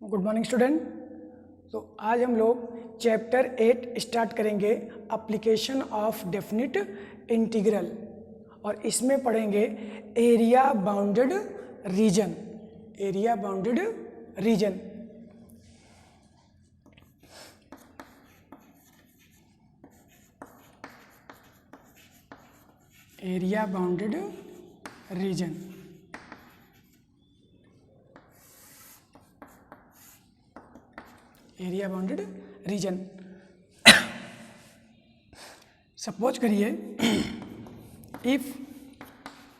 Good morning student. तो आज हम लोग चैप्टर 8 स्टार्ट करेंगे, एप्लीकेशन ऑफ डेफिनिट इंटीग्रल, और इसमें पढ़ेंगे area bounded region. Area bounded region area bounded region area bounded region. Suppose करिए if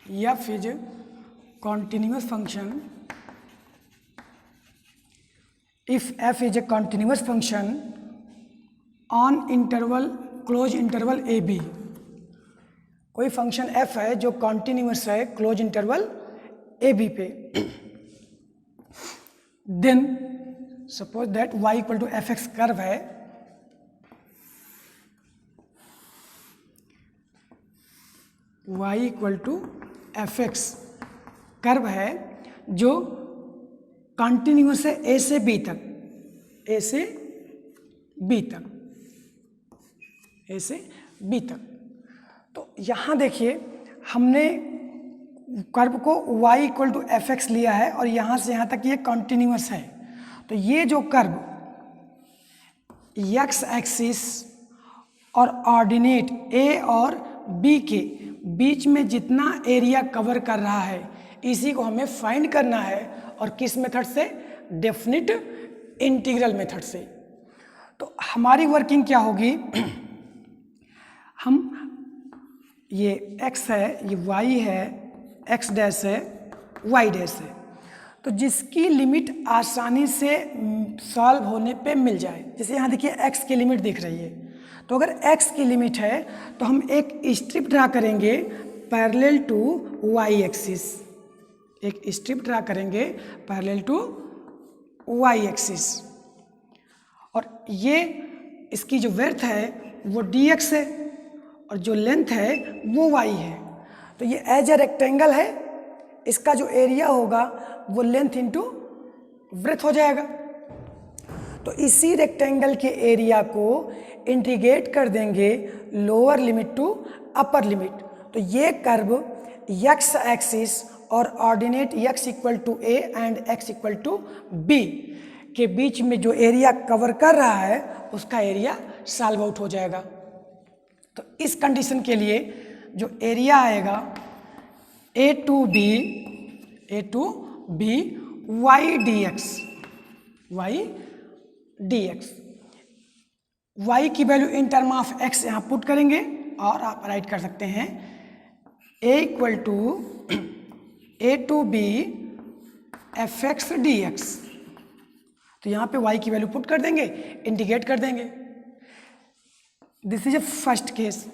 F is continuous function, if F is a continuous function on interval close interval A B. कोई function F है जो continuous है close interval A B पे, then suppose that y equal to F X curve है, y equal to F X curve है जो continuous है ए से बी तक, ए से बी तक, ए से बी तक। तो यहाँ देखिए हमने कर्व को y equal to F x लिया है और यहाँ से यहाँ तक ये कंटिन्यूअस है। तो ये जो कर्व एक्स एक्सिस और ऑर्डिनेट ए और बी के बीच में जितना एरिया कवर कर रहा है, इसी को हमें फाइंड करना है। और किस मेथड से? डेफिनिट इंटीग्रल मेथड से। तो हमारी वर्किंग क्या होगी, हम ये x है, ये y है, x डैश है, y डैश है, तो जिसकी लिमिट आसानी से सॉल्व होने पे मिल जाए। जैसे यहाँ देखिए x की लिमिट दिख रही है, तो अगर x की लिमिट है तो हम एक स्ट्रिप ड्रा करेंगे पैरेलल टू y एक्सिस, एक स्ट्रिप ड्रा करेंगे पैरेलल टू y एक्सिस, और ये इसकी जो विड्थ है वो dx है और जो लेंथ है वो y है। तो ये एज ए रेक्टेंगल है, इसका जो एरिया होगा वो लेंथ इंटू ब्रेथ हो जाएगा। तो इसी रेक्टेंगल के एरिया को इंटीग्रेट कर देंगे lower limit to upper limit. तो ये कर्व एक्स एक्सिस और ordinate x equal to a and x equal to b के बीच में जो एरिया कवर कर रहा है उसका एरिया सॉल्व आउट हो जाएगा। तो इस कंडीशन के लिए जो एरिया आएगा A to B Y D X, Y की value in term of X यहाँ पुट करेंगे और आप राइट कर सकते हैं A equal to B F X D X. तो यहाँ पे वाई की वैल्यू पुट कर देंगे, इंटीग्रेट कर देंगे। This is a first case.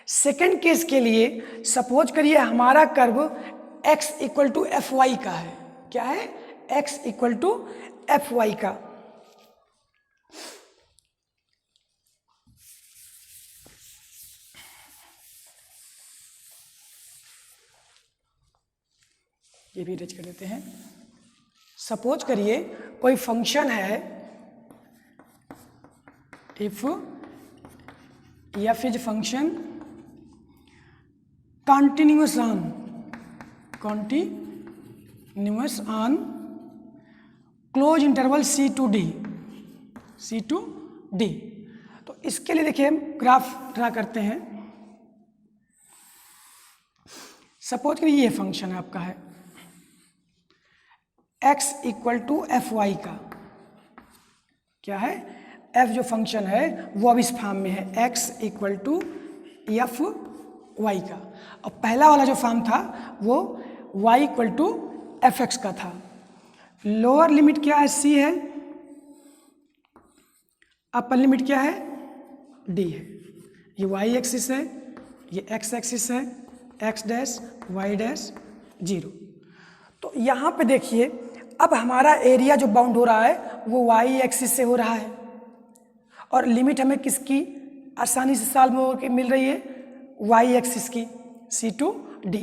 Second case के लिए सपोज करिए हमारा curve x equal to f y का है। क्या है? x equal to f y का। ये भी रेज कर देते हैं। सपोज करिए कोई फंक्शन है if is function continuous on close interval C to D। तो इसके लिए देखिए हम ग्राफ ड्रा करते हैं। सपोज करिए ये फंक्शन आपका है x equal to f y का। क्या है? f जो फंक्शन है वो अब इस फॉर्म में है x equal to f y का, और पहला वाला जो फॉर्म था वो y equal to F x का था। लोअर लिमिट क्या है? c है, अपर लिमिट क्या है? d है। ये y एक्सिस है, ये x एक्सिस है, x डैश y डैश 0। तो यहाँ पे देखिए अब हमारा एरिया जो बाउंड हो रहा है वो y एक्सिस से हो रहा है, और लिमिट हमें किसकी आसानी से सॉल्व होकर मिल रही है? y एक्सिस की, C टू D।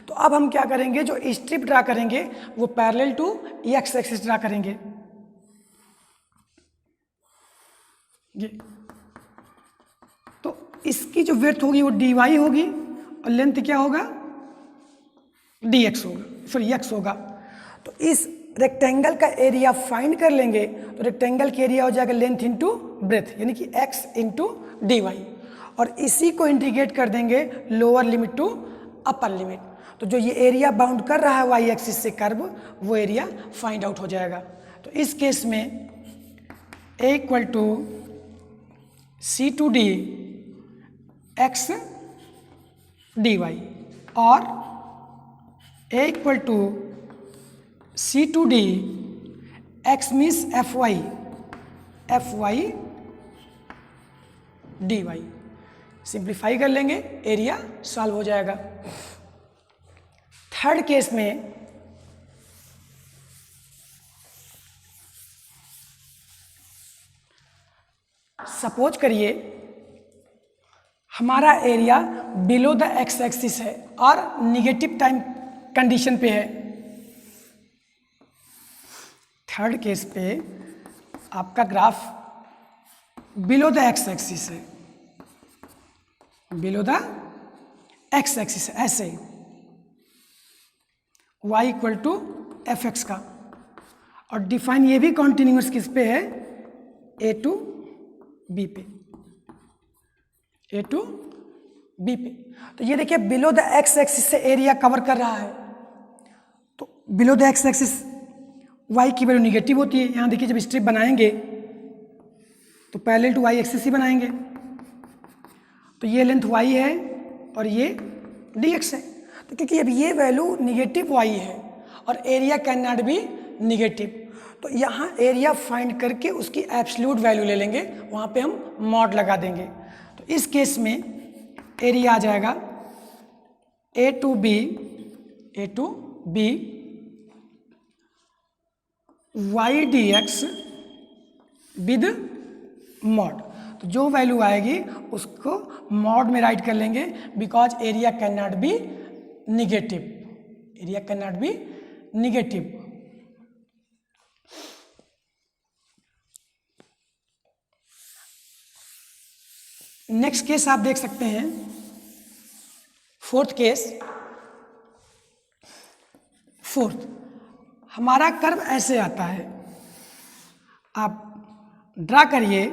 तो अब हम क्या करेंगे, जो स्ट्रिप ड्रा करेंगे वो parallel to x axis draw करेंगे। ये, तो इसकी जो विड्थ होगी वो dy होगी और लेंथ क्या होगा, dx होगा, सॉरी x होगा। तो इस रेक्टेंगल का एरिया फाइंड कर लेंगे तो रेक्टेंगल का एरिया हो जाएगा लेंथ इंटू ब्रेथ, यानी कि x इंटू dy, और इसी को इंटीग्रेट कर देंगे lower limit to upper limit. तो जो ये एरिया बाउंड कर रहा है वाई एक्सिस से कर्व, वो एरिया फाइंड आउट हो जाएगा। तो इस केस में a equal to C2D x dy और a equal to C2D x means fy dy। Simplify कर लेंगे, एरिया सॉल्व हो जाएगा। थर्ड केस में सपोज करिए हमारा area below the x axis है और निगेटिव टाइम कंडीशन पे है। थर्ड केस पे आपका graph below the x axis है, बिलो द एक्स एक्सिस ऐसे y equal to F x का, और डिफाइन ये भी कॉन्टिन्यूस किस पे है, ए टू बी पे, ए टू बी पे। तो ये देखिए बिलो द एक्स एक्सिस से एरिया कवर कर रहा है। तो below the x axis y की वैल्यू निगेटिव होती है। यहाँ देखिए जब स्ट्रिप बनाएंगे तो पैरेलल टू y एक्सिस ही बनाएंगे। तो ये लेंथ y है और ये dx है। तो क्योंकि अब ये वैल्यू निगेटिव y है और area can not B negative, तो यहाँ एरिया फाइंड करके उसकी एब्सोल्यूट वैल्यू ले लेंगे, वहाँ पे हम मॉड लगा देंगे। तो इस केस में एरिया आ जाएगा A to B Y D X with mod. तो जो वैल्यू आएगी उसको मॉड में राइट कर लेंगे, because area can not B negative, area can not B negative. Next case आप देख सकते हैं, फोर्थ केस। फोर्थ, हमारा कर्व ऐसे आता है, आप ड्रा करिए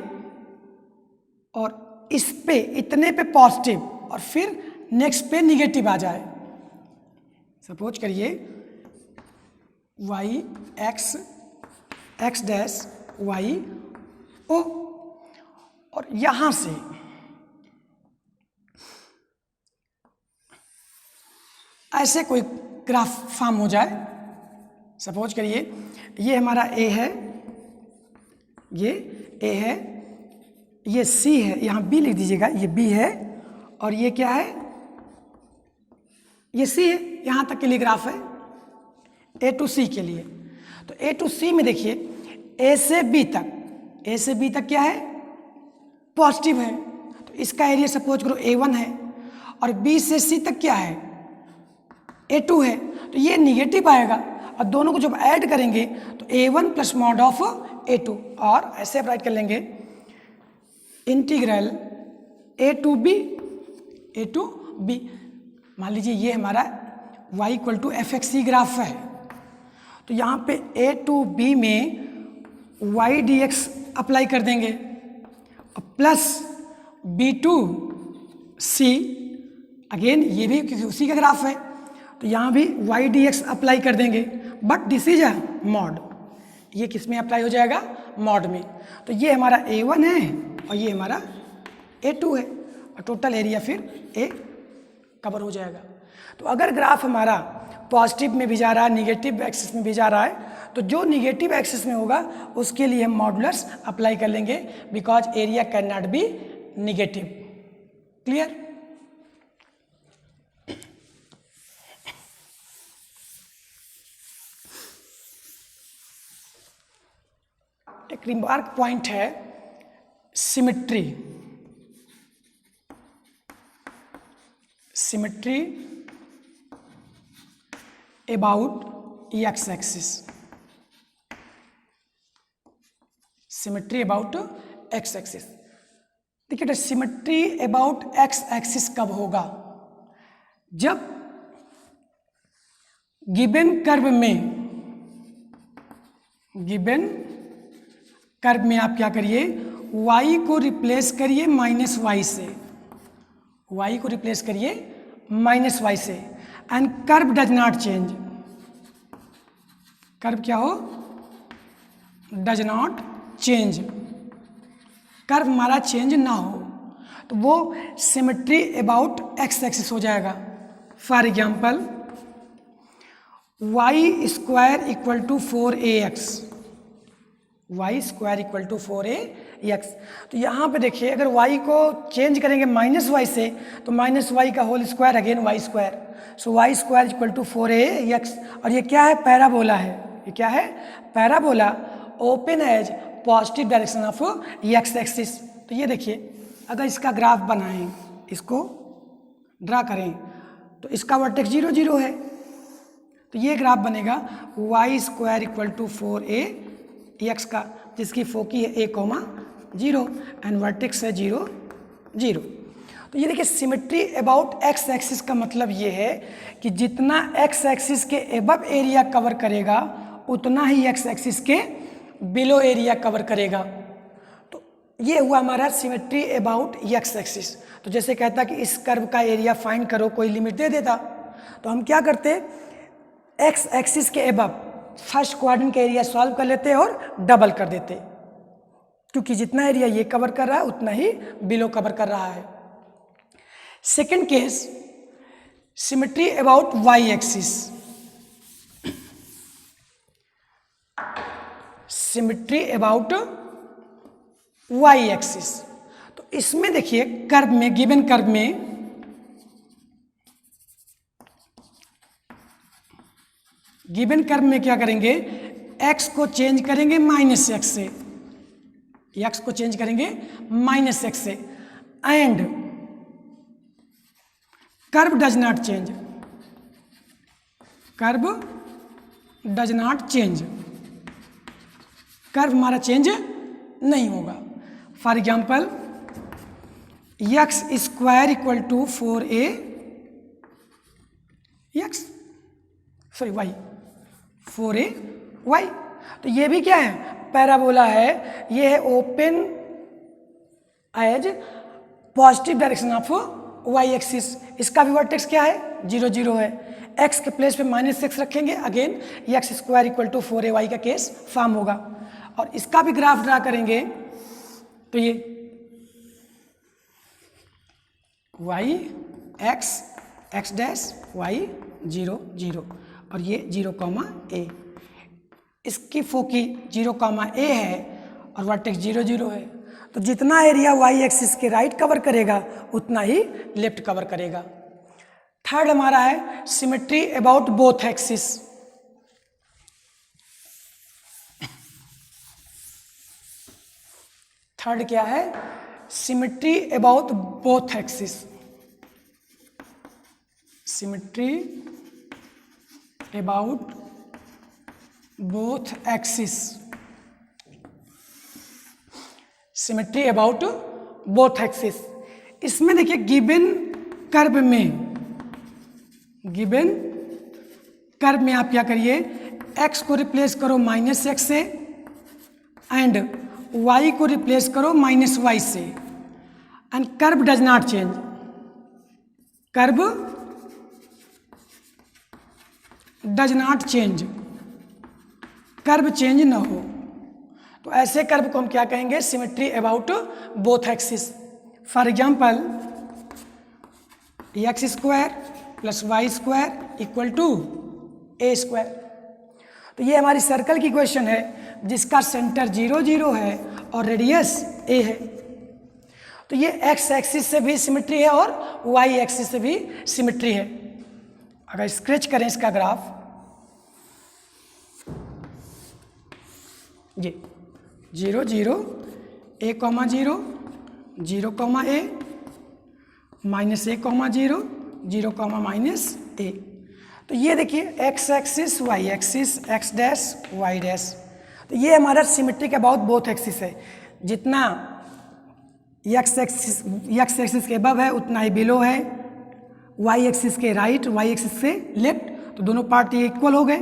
और इस पे इतने पे पॉजिटिव और फिर नेक्स्ट पे निगेटिव आ जाए। सपोज करिए y x dash y o, और यहां से ऐसे कोई ग्राफ फॉर्म हो जाए। सपोज करिए ये हमारा ए है, ये ए है, ये सी है, यहाँ बी लिख दीजिएगा, ये बी है और ये क्या है, ये सी है। यहाँ तक के लिए ग्राफ है ए टू सी के लिए। तो ए टू सी में देखिए ए से बी तक क्या है, पॉजिटिव है। तो इसका एरिया सपोज करो A1 है और बी से सी तक क्या है, A2 है। तो ये निगेटिव आएगा और दोनों को जब ऐड करेंगे तो A1 plus mod of A2, और ऐसे आप राइट कर लेंगे इंटीग्रल ए टू बी। मान लीजिए ये हमारा y equal to F x c graph है। तो यहाँ पे ए टू बी में वाई डी एक्स अप्लाई कर देंगे और plus b to c, again ये भी क्योंकि उसी का ग्राफ है तो यहाँ भी वाई डी एक्स अप्लाई कर देंगे, but this is a mod. ये किस में अप्लाई हो जाएगा, मॉड में। तो ये हमारा A1 है और ये हमारा A2 है और टोटल एरिया फिर A कवर हो जाएगा। तो अगर ग्राफ हमारा पॉजिटिव में भी जा रहा है, निगेटिव एक्सिस में भी जा रहा है, तो जो निगेटिव एक्सिस में होगा उसके लिए हम मॉडुलस अप्लाई कर लेंगे, because area can not B negative. Clear? एक रिमार्क पॉइंट है symmetry. Symmetry about x axis, symmetry about x axis. देखिए सिमेट्री अबाउट एक्स एक्सिस कब होगा? जब गिवन कर्व में आप क्या करिए, y को रिप्लेस करिए माइनस वाई से, y को रिप्लेस करिए माइनस वाई से, and curve does not change. Curve क्या हो? Does not change. कर्व हमारा चेंज ना हो तो वो सिमेट्री अबाउट एक्स एक्सिस हो जाएगा। For example y square equal to 4ax, y square equal to 4ax। तो यहाँ पे देखिए अगर y को चेंज करेंगे माइनस वाई से तो माइनस वाई का whole square again y square, so y square equal to 4ax। और ये क्या है? पैराबोला है। ये क्या है? Parabola open as positive direction of x axis. तो ये देखिए अगर इसका ग्राफ बनाएं, इसको ड्रा करें तो इसका वर्टेक्स 0 0 है, तो ये ग्राफ बनेगा Y square equal to 4ax का, जिसकी फोकी है a,0 एंड वर्टेक्स है 0 0। तो ये देखिए सिमेट्री अबाउट एक्स एक्सिस का मतलब ये है कि जितना एक्स एक्सिस के एबव एरिया कवर करेगा उतना ही एक्स एक्सिस के बिलो एरिया कवर करेगा। तो ये हुआ हमारा सिमेट्री अबाउट एक्स एक्सिस। तो जैसे कहता कि इस कर्व का एरिया फाइंड करो, कोई लिमिट दे देता तो हम क्या करते, एक्स एक्सिस के एबव फर्स्ट क्वाड्रेंट का एरिया सॉल्व कर लेते और डबल कर देते, क्योंकि जितना एरिया ये कवर कर रहा है उतना ही बिलो कवर कर रहा है। Second case symmetry about y axis. Symmetry about y axis, तो इसमें देखिए कर्व में, गिवन कर्व में क्या करेंगे, x को चेंज करेंगे माइनस एक्स से, x को चेंज करेंगे माइनस एक्स से, and curve does not change, curve does not change, curve हमारा चेंज नहीं होगा। For example x square equal to 4ay, तो ये भी क्या है? पैराबोला है। ये है open as positive direction of y axis. इसका भी वर्टेक्स क्या है? 0 0 है। एक्स के प्लेस पे माइनस एक्स रखेंगे, again x square equal to 4ay का केस फॉर्म होगा। और इसका भी ग्राफ ड्रा करेंगे तो ये वाई एक्स डैश वाई 0 0 और ये 0,a, इसकी फोकी 0,a है और वर्टेक्स 0 0 है। तो जितना एरिया वाई एक्सिस के राइट कवर करेगा उतना ही लेफ्ट कवर करेगा। थर्ड हमारा है symmetry about both axis. Third क्या है? Symmetry about both axis. Symmetry about both axis. Symmetry about both axis, इसमें देखिए गिवन कर्व में आप क्या करिए, x को रिप्लेस करो माइनस एक्स से एंड y को रिप्लेस करो माइनस वाई से, and curve does not change, curve does not change, curve change न हो। तो ऐसे कर्व को हम क्या कहेंगे? Symmetry about both axis. For example x square plus y square equal to a square. तो ये हमारी सर्कल की क्वेश्चन है जिसका सेंटर 0 0 है और रेडियस ए है। तो ये एक्स एक्सिस से भी सिमेट्री है और वाई एक्सिस से भी सिमेट्री है। अगर स्केच करें इसका ग्राफ, ये 0 0 a,0 0,a minus a,0 0, minus a। तो ये देखिए x axis y axis, x dash y dash. तो ये हमारा सिमेट्री के अबाउट बोथ एक्सिस है। जितना एक्स एक्सिस के अबव है उतना ही बिलो है, वाई एक्सिस के राइट, वाई एक्सिस से लेफ्ट, तो दोनों पार्ट ये इक्वल हो गए।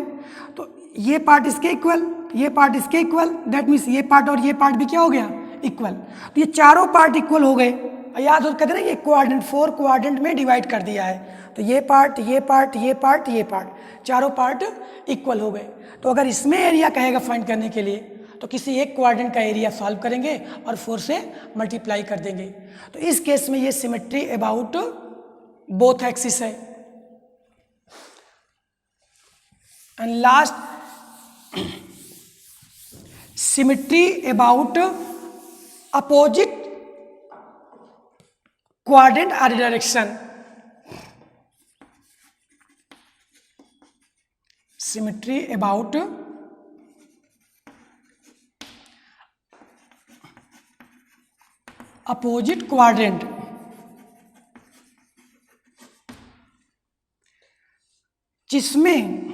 तो ये पार्ट इसके इक्वल, ये पार्ट इसके इक्वल, दैट मीन्स ये पार्ट और ये पार्ट भी क्या हो गया, इक्वल। तो ये चारों पार्ट इक्वल हो गए। याद हो कहते ना ये क्वाड्रेंट, 4 क्वाड्रेंट में डिवाइड कर दिया है, तो ये पार्ट, ये पार्ट, ये पार्ट, ये पार्ट, चारों पार्ट इक्वल हो गए। तो अगर इसमें एरिया कहेगा फाइंड करने के लिए, तो किसी एक क्वाड्रेंट का एरिया सॉल्व करेंगे और 4 से मल्टीप्लाई कर देंगे। तो इस केस में ये सिमेट्री अबाउट बोथ एक्सिस है। And last, symmetry about opposite quadrant और direction. Symmetry about opposite quadrant, जिसमें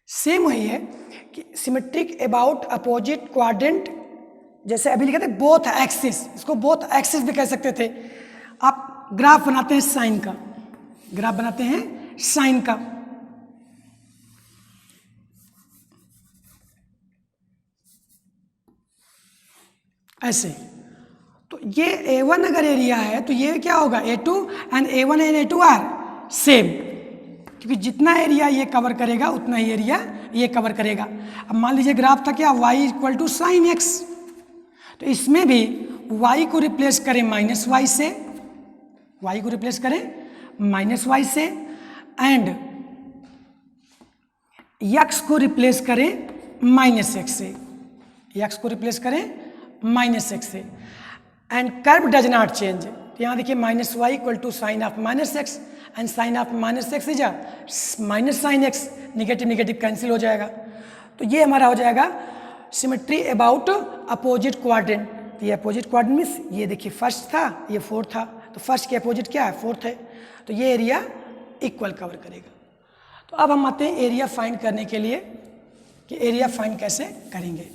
सेम वही है कि सिमेट्रिक अबाउट अपोजिट क्वाड्रेंट, जैसे अभी लिखे थे बोथ एक्सिस, इसको बोथ एक्सिस भी कह सकते थे। आप ग्राफ बनाते हैं साइन का, ग्राफ बनाते हैं साइन का, ऐसे। तो ये A1 अगर एरिया है तो ये क्या होगा, A2, and A1 and A2 are same, क्योंकि जितना एरिया ये कवर करेगा उतना ही एरिया ये कवर करेगा। अब मान लीजिए ग्राफ था क्या, y equal to sine x, तो इसमें भी y को रिप्लेस करें माइनस वाई से, y को रिप्लेस करें माइनस वाई से, एंड x को रिप्लेस करें माइनस एक्स से, x को रिप्लेस करें माइनस एक्स से, and curve does not change. यहाँ देखिए minus y equal to sine of minus x, and sine of minus x is minus sine x, negative negative cancel हो जाएगा। तो ये हमारा हो जाएगा सिमेट्री अबाउट अपोजिट क्वाड्रेंट। तो ये अपोजिट क्वाड्रेंट मीन्स ये देखिए फर्स्ट था, ये फोर्थ था, तो फर्स्ट के अपोजिट क्या है, फोर्थ है, तो ये एरिया इक्वल कवर करेगा। तो अब हम आते हैं एरिया फाइंड करने के लिए कि एरिया फाइंड कैसे करेंगे।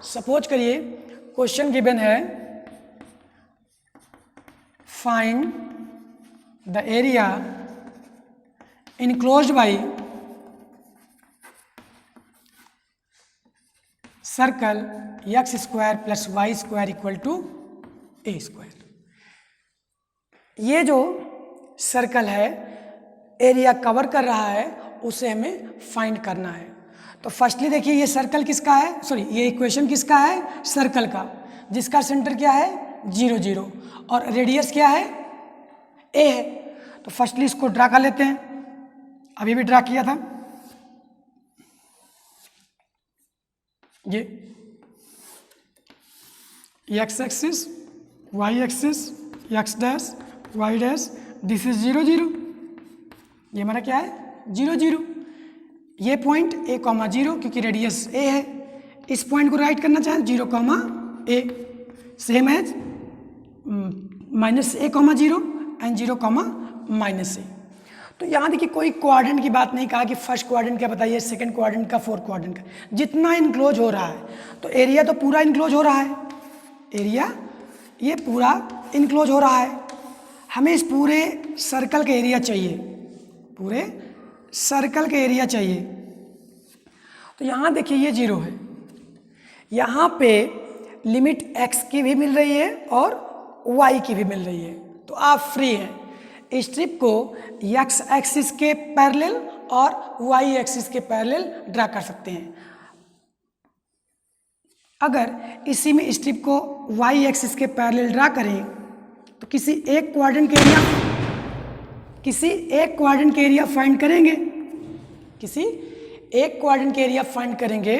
सपोज करिए क्वेश्चन गिवन है, find the area enclosed by circle x square plus y square equal to a square. ये जो सर्कल है एरिया कवर कर रहा है उसे हमें फाइंड करना है। तो फर्स्टली देखिए ये सर्कल किसका है, सॉरी ये इक्वेशन किसका है, सर्कल का, जिसका सेंटर क्या है 0 0 और रेडियस क्या है ए है। तो फर्स्टली इसको ड्रा कर लेते हैं, अभी भी ड्रा किया था ये x axis, y axis, x dash, y dash, this is 0 0, ये हमारा क्या है 0 0। ये पॉइंट a, 0 क्योंकि रेडियस a है, इस पॉइंट को राइट करना चाहें 0, a, same as minus a, 0 and 0, minus a। तो यहाँ देखिए कोई क्वाड्रेंट की बात नहीं कहा कि फर्स्ट क्वाड्रेंट क्या बताइए, सेकंड क्वाड्रेंट का, फोर्थ क्वाड्रेंट का, जितना इनक्लोज हो रहा है। तो एरिया तो पूरा इनक्लोज हो रहा है, एरिया ये पूरा इनक्लोज हो रहा है। हमें इस पूरे सर्कल का एरिया चाहिए, पूरे सर्कल का एरिया चाहिए। तो यहाँ देखिए ये 0 है, यहाँ पे लिमिट x की भी मिल रही है और y की भी मिल रही है। तो आप फ्री हैं स्ट्रिप को x एक्सिस के पैरेलल और y एक्सिस के पैरेलल ड्रा कर सकते हैं। अगर इसी में स्ट्रिप को y एक्सिस के पैरेलल ड्रा करें तो किसी एक क्वाड्रेंट के एरिया फाइंड करेंगे, किसी एक क्वाड्रेंट के एरिया फाइंड करेंगे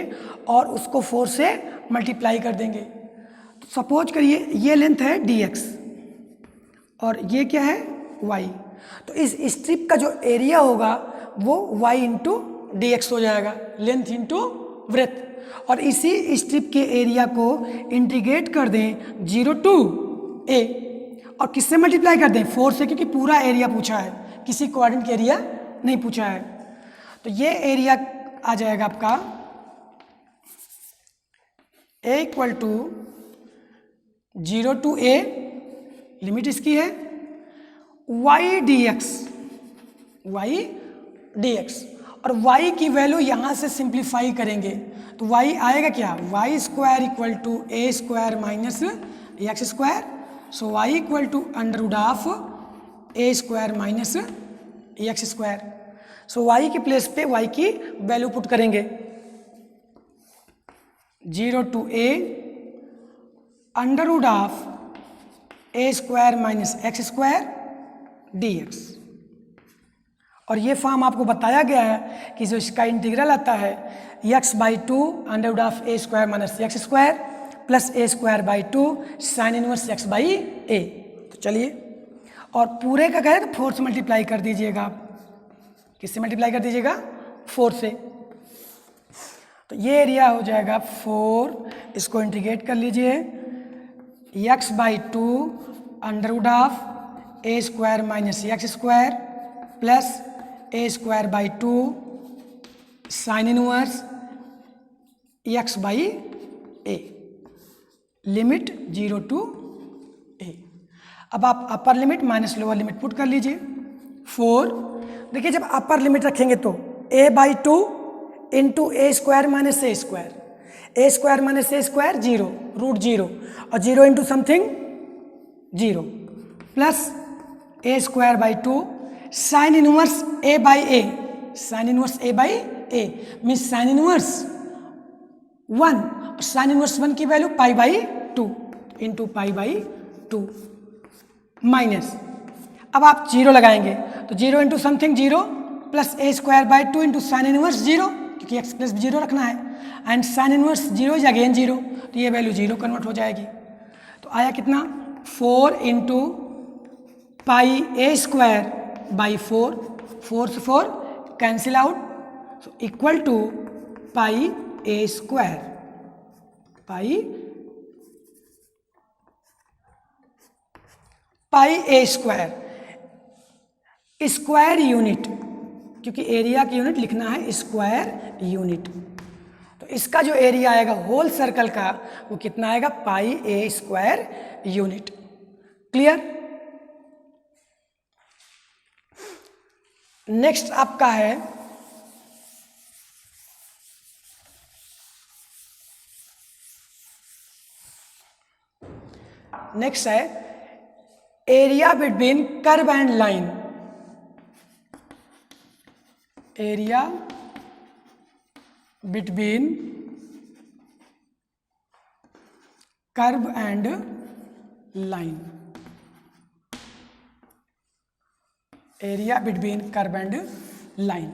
और उसको 4 से मल्टीप्लाई कर देंगे। तो सपोज करिए ये लेंथ है dx और ये क्या है y, तो इस स्ट्रिप का जो एरिया होगा वो y इंटू dx हो जाएगा, लेंथ इंटू ब्रेथ। और इसी स्ट्रिप के एरिया को इंटीग्रेट कर दें 0 to a और किससे मल्टीप्लाई कर दें 4 से, क्योंकि पूरा एरिया पूछा है, किसी क्वाड्रेंट के एरिया नहीं पूछा है। तो ये एरिया आ जाएगा आपका a equal to 0 to a, limit इसकी है y dx, और y की वैल्यू यहाँ से सिंप्लीफाई करेंगे तो y आएगा क्या, y square equal to a square minus x square. So y equal to under root of a square minus x square. So y की प्लेस पे y की वैल्यू पुट करेंगे 0 to a under root of a square minus x square dx। और ये form आपको बताया गया है कि जो इसका इंटीग्रल आता है x/2 under root of a square minus x square plus a square by 2 sine inverse x/a। तो चलिए, और पूरे का कहें तो 4 से मल्टीप्लाई कर दीजिएगा आप। किससे मल्टीप्लाई कर दीजिएगा, 4 से। तो ये एरिया हो जाएगा 4, इसको इंटीग्रेट कर लीजिए x/2 under root of a square minus x square plus a square by 2 sine inverse x/a, limit 0 to a। अब आप upper limit minus lower limit put कर लीजिए 4। देखिए जब अपर लिमिट रखेंगे तो a/2 इंटू ए स्क्वायर माइनस ए square minus ए square 0 root 0 और 0 into something 0 plus a square by 2 sine inverse a by A, sine inverse a by A means sine inverse 1, sine inverse 1 की value π/2 into π/2 minus, अब आप 0 लगाएंगे तो 0 into something 0 plus a square by 2 into sine inverse 0, क्योंकि x plus 0 रखना है, and sine inverse 0 is again 0, तो ये वैल्यू 0 कन्वर्ट हो जाएगी। तो आया कितना 4 into pi a square by 4, 4 से 4 cancel out, so equal to pi a square, pi a square, square unit, क्योंकि एरिया की यूनिट लिखना है स्क्वायर यूनिट। तो इसका जो एरिया आएगा होल सर्कल का वो कितना आएगा, पाई a square unit. Clear. Next आपका है area between curve and line. Area between curve and line, area between curve and line.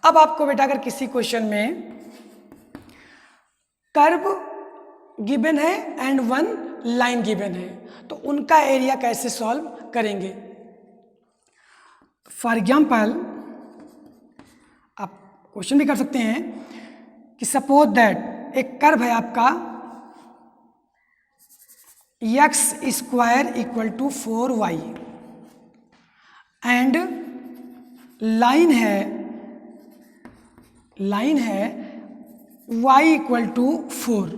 अब आपको बेटा अगर किसी क्वेश्चन में कर्व गिवन है एंड वन लाइन गिवन है तो उनका एरिया कैसे सॉल्व करेंगे। फॉर एग्जाम्पल आप क्वेश्चन भी कर सकते हैं कि सपोज दैट एक कर्व है आपका x square equal to 4y and line है y equal to 4,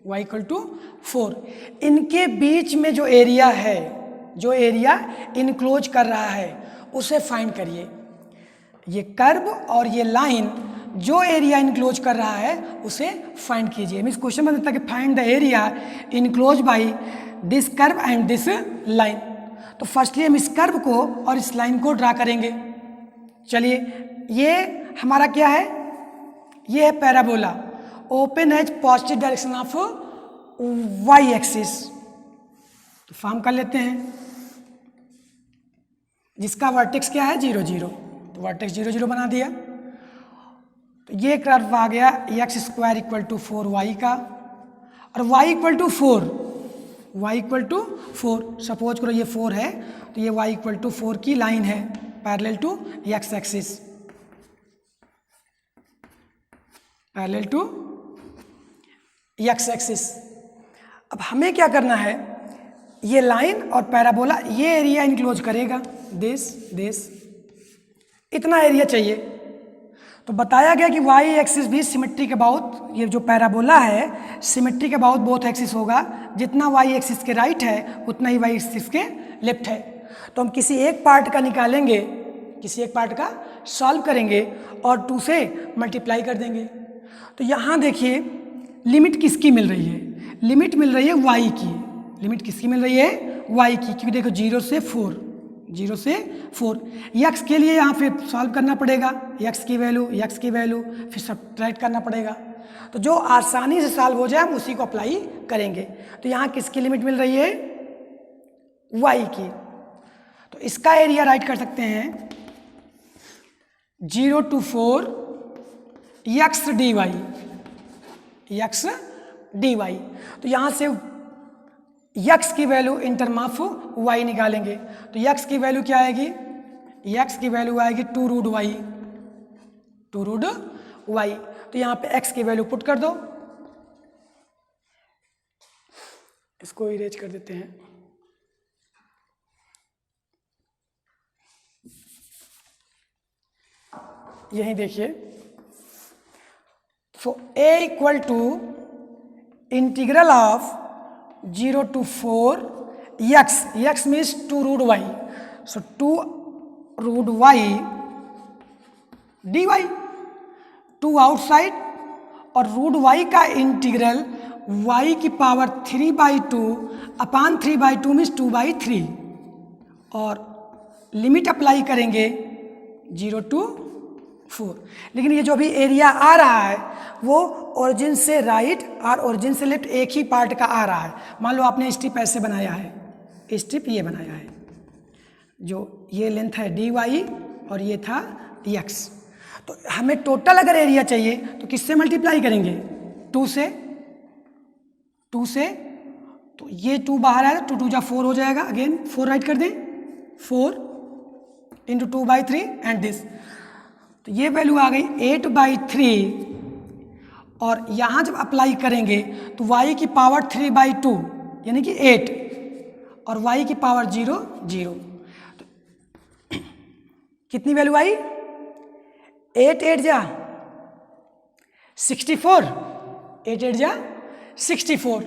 y equal to 4। इनके बीच में जो एरिया है, जो एरिया इनक्लोज कर रहा है उसे फाइंड करिए। ये कर्व और ये लाइन जो एरिया इनक्लोज कर रहा है उसे फाइंड कीजिए। मीन्स क्वेश्चन में देता है कि find the area enclose by this curve and this line. तो फर्स्टली हम इस कर्व को और इस लाइन को ड्रा करेंगे। चलिए, ये हमारा क्या है, ये है parabola, open as positive direction of y axis. तो फॉर्म कर लेते हैं, जिसका वर्टेक्स क्या है 0 0, तो वर्टेक्स 0 0 बना दिया। तो ये कर्व आ गया x square equal to 4y का, और y equal to 4, y equal to 4। Suppose करो ये 4 है तो ये y इक्वल टू 4 की लाइन है parallel to x axis, parallel to x axis. अब हमें क्या करना है, ये लाइन और पैराबोला ये एरिया इनक्लोज करेगा दिस। इतना एरिया चाहिए। तो बताया गया कि वाई एक्सिस भी सिमेट्री के अबाउट, ये जो पैराबोला है सिमेट्री के अबाउट बोथ एक्सिस होगा, जितना वाई एक्सिस के राइट है उतना ही वाई एक्सिस के लेफ्ट है। तो हम किसी एक पार्ट का निकालेंगे, किसी एक पार्ट का सॉल्व करेंगे और 2 से मल्टीप्लाई कर देंगे। तो यहाँ देखिए लिमिट किसकी मिल रही है, लिमिट मिल रही है वाई की, लिमिट किसकी मिल रही है वाई की, क्योंकि देखो 0 से 4, 0 से 4, यक्स के लिए यहाँ फिर सॉल्व करना पड़ेगा, यक्स की वैल्यू फिर सब्ट्रैक्ट करना पड़ेगा। तो जो आसानी से सॉल्व हो जाए हम उसी को अप्लाई करेंगे। तो यहाँ किसकी लिमिट मिल रही है वाई की। तो इसका एरिया राइट कर सकते हैं 0 to 4 x d y, x d y. तो यहाँ से यक्स की value in term of y निकालेंगे। तो यक्स की वैल्यू क्या आएगी, यक्स की वैल्यू आएगी 2 रूट वाई, 2 रूट वाई। तो यहाँ पे एक्स की वैल्यू पुट कर दो, इसको इरेज कर देते हैं। यही देखिए, so a equal to integral of 0 to 4 x, x means 2 root y, so 2 root y d y, 2 outside और रूट वाई का इंटीग्रल y की पावर 3/2 अपान 3/2 मीन्स 2/3 और लिमिट अप्लाई करेंगे 0 to 4। लेकिन ये जो अभी एरिया आ रहा है वो ओरिजिन से राइट और ओरिजिन से लेफ्ट एक ही पार्ट का आ रहा है। मान लो आपने स्ट्रिप ऐसे बनाया है, स्ट्रिप ये बनाया है, जो ये लेंथ है डी वाई और ये था एक्स। तो हमें टोटल अगर एरिया चाहिए तो किससे मल्टीप्लाई करेंगे 2 से, 2 से। तो ये 2 बाहर आया, 2 2 जा 4 हो जाएगा, अगेन 4 राइट कर दें, 4 इंटू 2/3 एंड दिस। तो ये वैल्यू आ गई 8/3 और यहाँ जब अप्लाई करेंगे तो y की पावर 3/2 यानी कि 8 और y की पावर 0 0। तो कितनी वैल्यू आई 8 8 जा 64, 8 8 जा 64,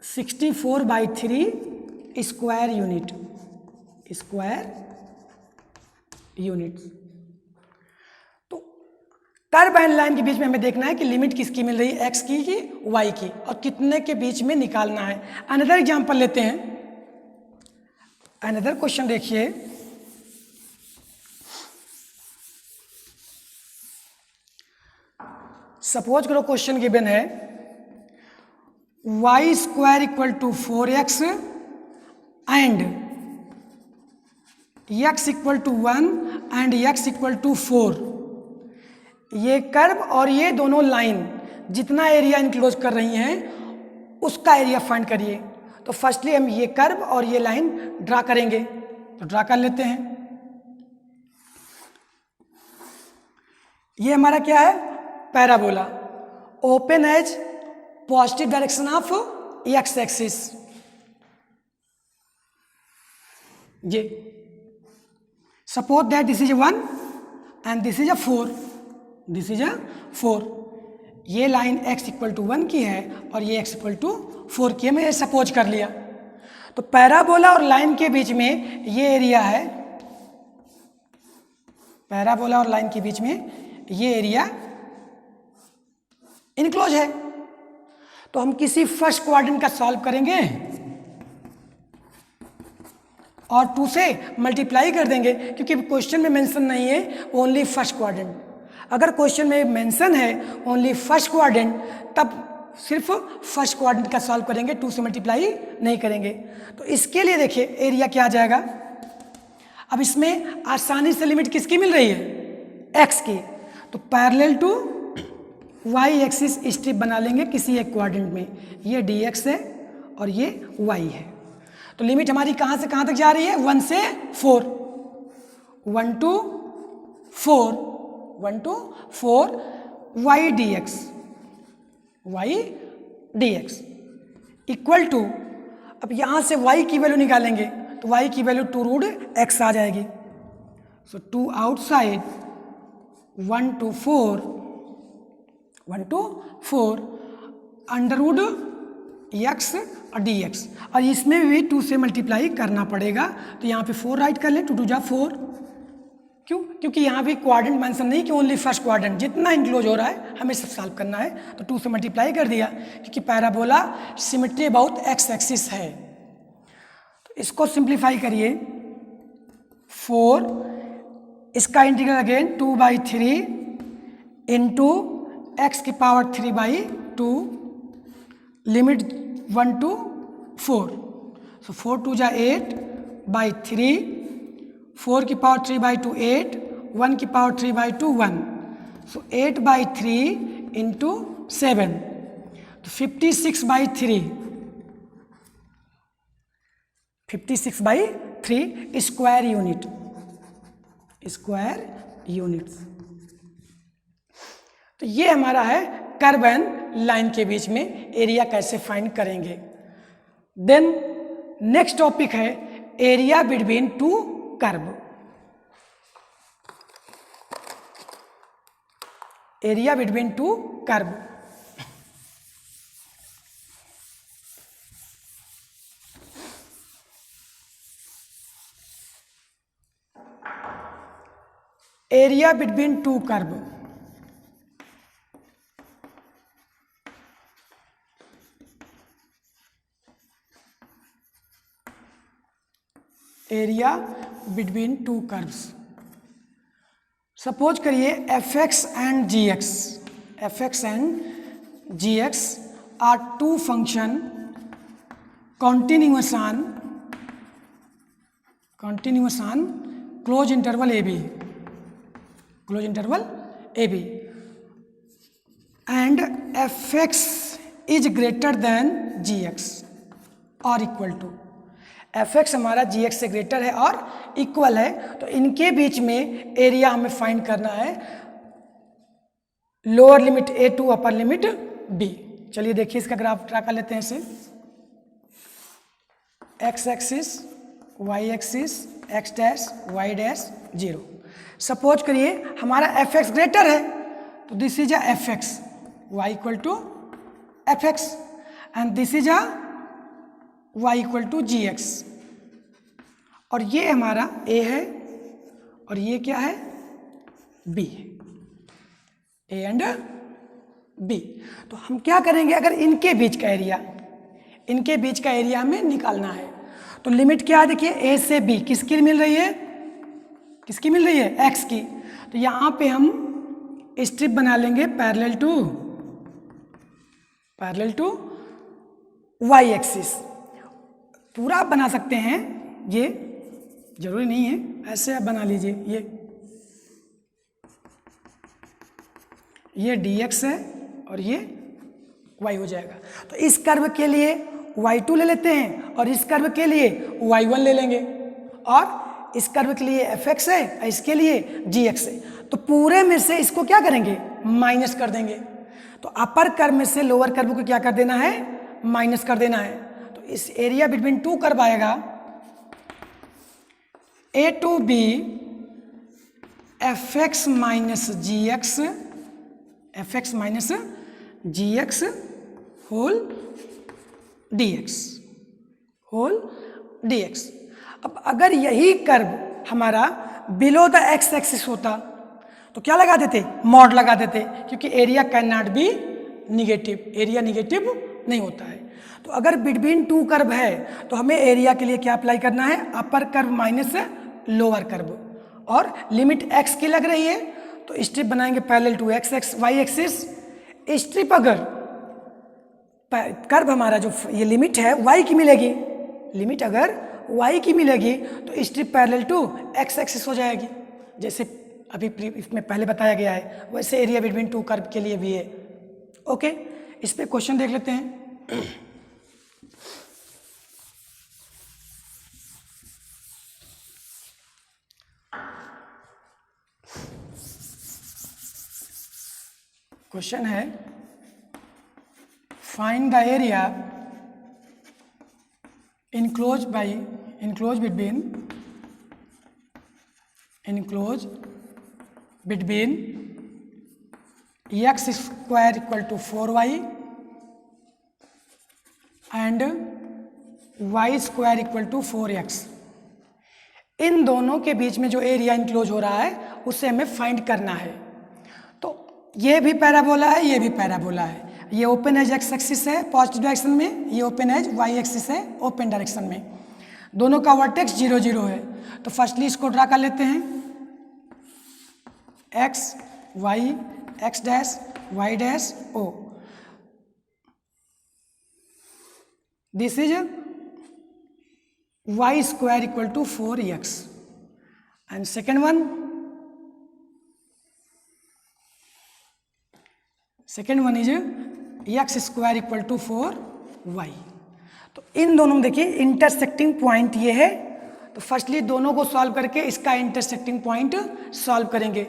64/3 square unit, square unit. Curve and line के बीच में हमें देखना है कि लिमिट किसकी मिल रही है, एक्स की कि वाई की, और कितने के बीच में निकालना है। अनदर एग्जांपल लेते हैं, अनदर क्वेश्चन देखिए। सपोज करो क्वेश्चन गिवन है y square equal to 4x and x equal to 1 and x equal to 4। ये कर्व और ये दोनों लाइन जितना एरिया इनक्लोज कर रही हैं उसका एरिया फाइंड करिए। तो फर्स्टली हम ये कर्व और ये लाइन ड्रा करेंगे, तो ड्रा कर लेते हैं। ये हमारा क्या है parabola, open as positive direction of x axis, ये suppose that this is 1 and this is 4, this is 4। ये लाइन x इक्वल टू 1 की है और ये x इक्वल टू 4 की है, मैं सपोज कर लिया। तो पैराबोला और लाइन के बीच में ये एरिया है, पैराबोला और लाइन के बीच में ये एरिया इनक्लोज है। तो हम किसी फर्स्ट क्वाड्रेंट का सॉल्व करेंगे और 2 से मल्टीप्लाई कर देंगे, क्योंकि क्वेश्चन में मेंशन नहीं है ओनली फर्स्ट क्वाड्रेंट। अगर क्वेश्चन में मेंशन है ओनली फर्स्ट क्वाड्रेंट तब सिर्फ फर्स्ट क्वाड्रेंट का सॉल्व करेंगे, 2 से मल्टीप्लाई नहीं करेंगे। तो इसके लिए देखिए एरिया क्या आ जाएगा। अब इसमें आसानी से लिमिट किसकी मिल रही है x की, तो parallel to y axis strip बना लेंगे किसी एक क्वाड्रेंट में, ये dx है और ये y है। तो लिमिट हमारी कहाँ से कहाँ तक जा रही है 1 से 4, 1 to 4, 1 to 4 y dx equal to, अब यहाँ से y की वैल्यू निकालेंगे तो y की वैल्यू 2 रूट x आ जाएगी, So 2 outside, 1 to 4, 1 to 4 under root x और डी एक्स, और इसमें भी 2 से मल्टीप्लाई करना पड़ेगा। तो यहाँ पे 4 राइट कर लें, 2 2 जा 4। क्यों? क्योंकि यहाँ पे क्वाड्रेंट मेंशन नहीं कि ओनली फर्स्ट क्वाड्रेंट, जितना इंक्लोज हो रहा है हमें सब सॉल्व करना है। तो 2 से मल्टीप्लाई कर दिया, क्योंकि parabola symmetry about x axis है। तो इसको सिंप्लीफाई करिए, 4, इसका इंटीग्रल अगेन 2/3 इंटू एक्स की पावर 3/2, लिमिट 1 to 4। सो 4 2 जा 8/3, 4 की पावर 3/2 8, 1 की पावर 3/2 1। सो 8/3 इंटू 7, तो 56/3, 56/3 स्क्वायर यूनिट, स्क्वायर यूनिट्स। तो ये हमारा है कर्व एंड लाइन के बीच में एरिया कैसे फाइंड करेंगे। देन नेक्स्ट टॉपिक है area between 2 curve. Area between 2 curve, area between 2 curve. Area between 2 curves. Suppose करिए f x and g x, f x and g x are 2 function continuous on closed interval AB, closed interval AB, and fx is greater than gx or equal to, fx हमारा gx से greater है और equal है। तो इनके बीच में area हमें find करना है, lower limit a to upper limit b। चलिए देखिए इसका ग्राफ ड्रा कर लेते हैं इसे। x axis, y axis, x dash, y dash 0। Suppose करिए हमारा एफ एक्स ग्रेटर है, तो this is a f x, y equal to F x, and this is a y equal to g x. और ये हमारा a है और ये क्या है, b है, a एंड b। तो हम क्या करेंगे, अगर इनके बीच का एरिया, इनके बीच का एरिया हमें निकालना है, तो लिमिट क्या है देखिए, a से b किसकी मिल रही है, किसकी मिल रही है, x की। तो यहाँ पे हम स्ट्रिप बना लेंगे पैरेलल टू y एक्सिस। पूरा आप बना सकते हैं, ये जरूरी नहीं है, ऐसे आप बना लीजिए। ये dx है और ये y हो जाएगा। तो इस कर्व के लिए y2 ले लेते हैं और इस कर्व के लिए y1 ले लेंगे, और इस कर्व के लिए fx है और इसके लिए gx है। तो पूरे में से इसको क्या करेंगे, माइनस कर देंगे। तो अपर कर्व में से लोअर कर्व को क्या कर देना है, माइनस कर देना है। तो इस एरिया बिटवीन 2 कर्व आएगा a टू b fx minus gx whole dx। अब अगर यही कर्व हमारा बिलो द एक्स एक्सिस होता तो क्या लगा देते, मॉड लगा देते, क्योंकि area can not B negative, area negative नहीं होता है। तो अगर बिटवीन 2 कर्व है तो हमें एरिया के लिए क्या अप्लाई करना है, upper curve minus lower curve, और लिमिट x की लग रही है तो स्ट्रिप बनाएंगे parallel to x y axis. Strip अगर कर्व हमारा जो ये लिमिट है y की मिलेगी, लिमिट अगर y की मिलेगी तो strip parallel to x axis हो जाएगी, जैसे अभी इसमें पहले बताया गया है, वैसे एरिया बिटवीन 2 कर्व के लिए भी है। ओके, इस पे क्वेश्चन देख लेते हैं। क्वेश्चन है, find the area enclosed between enclosed between x square equal to 4y and y square equal to 4x। इन दोनों के बीच में जो एरिया इंक्लोज हो रहा है उसे हमें फाइंड करना है। तो ये भी पैराबोला है, ये भी पैराबोला है। ये ओपन एज एक्स एक्सिस है पॉजिटिव डायरेक्शन में, ये ओपन एज वाई एक्सिस है ओपन डायरेक्शन में। दोनों का वर्टेक्स 0 0 है। तो फर्स्टली इसको ड्रा कर लेते हैं, x y x dash y dash O. This is y square equal to 4x and second one is x square equal to 4y। तो इन दोनों में देखिए इंटरसेक्टिंग पॉइंट ये है। तो फर्स्टली दोनों को सॉल्व करके इसका इंटरसेक्टिंग पॉइंट सॉल्व करेंगे।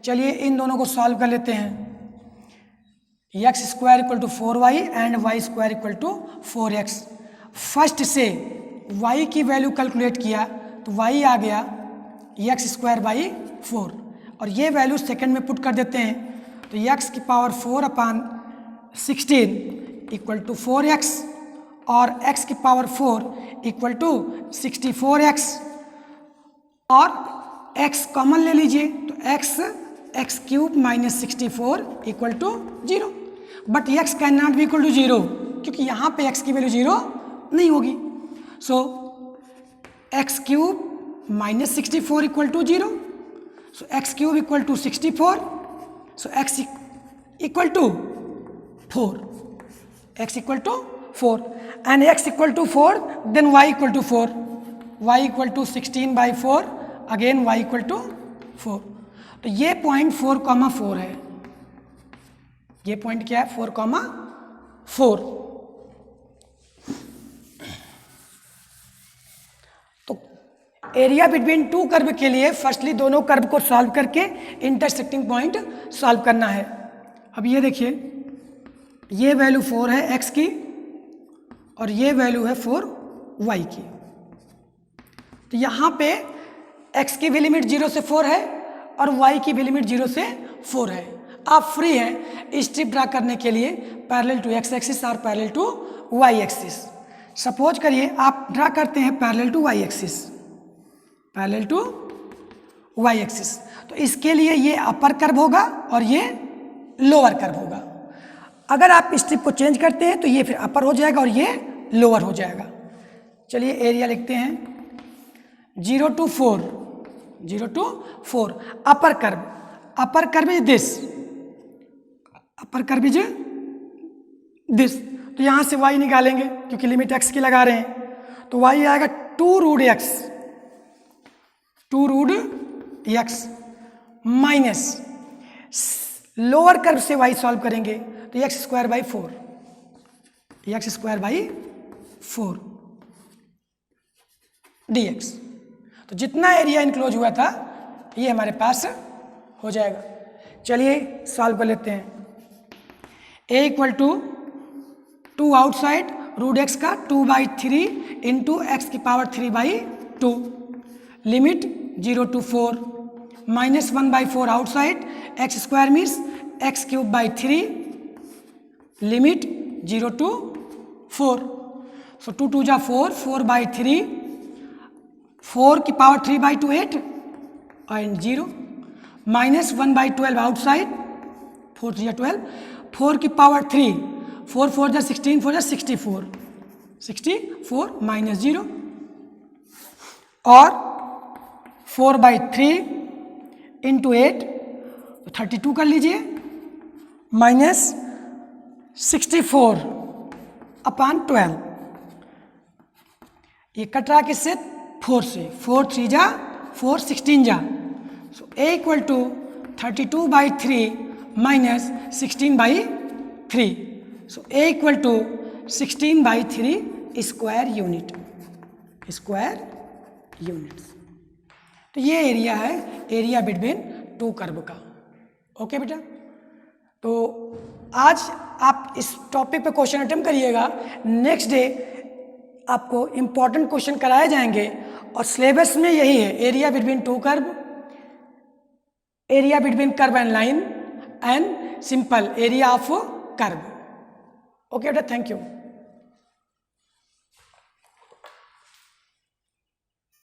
चलिए इन दोनों को सॉल्व कर लेते हैं। x square equal to 4y and y square equal to 4x। First से y की वैल्यू कैलकुलेट किया तो y आ गया x स्क्वायर बाई 4 और ये वैल्यू सेकंड में पुट कर देते हैं। तो x की power 4 upon 16 equal to 4x और x की पावर 4 इक्वल टू 64x और x कॉमन ले लीजिए तो x cube minus 64 equal to 0। But x can not be equal to 0 क्योंकि यहाँ पे x की वैल्यू 0 नहीं होगी। So x cube minus 64 equal to 0. So x cube equal to 64. So x equal to 4. X equal to 4. And x equal to 4, then y equal to 4. Y equal to 16 by 4. Again y equal to 4. तो ये point 4,4 है। ये point क्या है? 4,4। Area between two curve के लिए firstly दोनों curve को सॉल्व करके इंटरसेक्टिंग पॉइंट सॉल्व करना है। अब ये देखिए ये वैल्यू 4 है x की और ये वैल्यू है 4 y की। तो यहाँ पे x की भी लिमिट 0 से 4 है और y की भी लिमिट 0 से 4 है। आप फ्री हैं स्ट्रिप ड्रा करने के लिए पैरेलल टू x एक्सिस और parallel to y axis. Suppose करिए आप ड्रा करते हैं parallel to y axis, parallel to y axis. तो इसके लिए ये अपर कर्व होगा और ये लोअर कर्व होगा। अगर आप स्ट्रिप को चेंज करते हैं तो ये फिर अपर हो जाएगा और ये लोअर हो जाएगा। चलिए एरिया लिखते हैं 0 to 4, 0 to 4 upper curve. Upper curve is this, upper curve is this. तो यहाँ से y निकालेंगे क्योंकि लिमिट x की लगा रहे हैं। तो y आएगा 2 root x, 2 root x minus lower curve से y सॉल्व करेंगे तो x square by 4, x square by 4 dx। तो जितना एरिया इनक्लोज हुआ था ये हमारे पास हो जाएगा। चलिए सॉल्व कर लेते हैं। a equal to 2 outside root x का 2/3 इंटू एक्स की power 3/2 limit 0 to 4 minus 1/4 outside x square means x cube by 3 limit 0 to 4। So 2 2 जा 4, 4/3 4 की पावर 3/2 8 एंड 0 माइनस 1/12 आउटसाइड 4 3 12 4 की पावर 3 4 4 जा 16 4 जा 64 माइनस 0 और 4/3 इंटू 8 32 कर लीजिए माइनस 64 अपान 12। ये कट रहा किससे? 4 से। 4 3 जा 4 16 जा। So a equal to 32/3 minus 16/3। So a equal to 16/3 square unit, square units. तो ये एरिया है, एरिया बिटवीन टू कर्व का। ओके बेटा, तो आज आप इस टॉपिक पे क्वेश्चन अटेम्प्ट करिएगा। नेक्स्ट डे आपको इम्पॉर्टेंट क्वेश्चन कराए जाएंगे और सिलेबस में यही है, area between two curve, area between curve and line and simple area of curve. Okay बेटा, थैंक यू।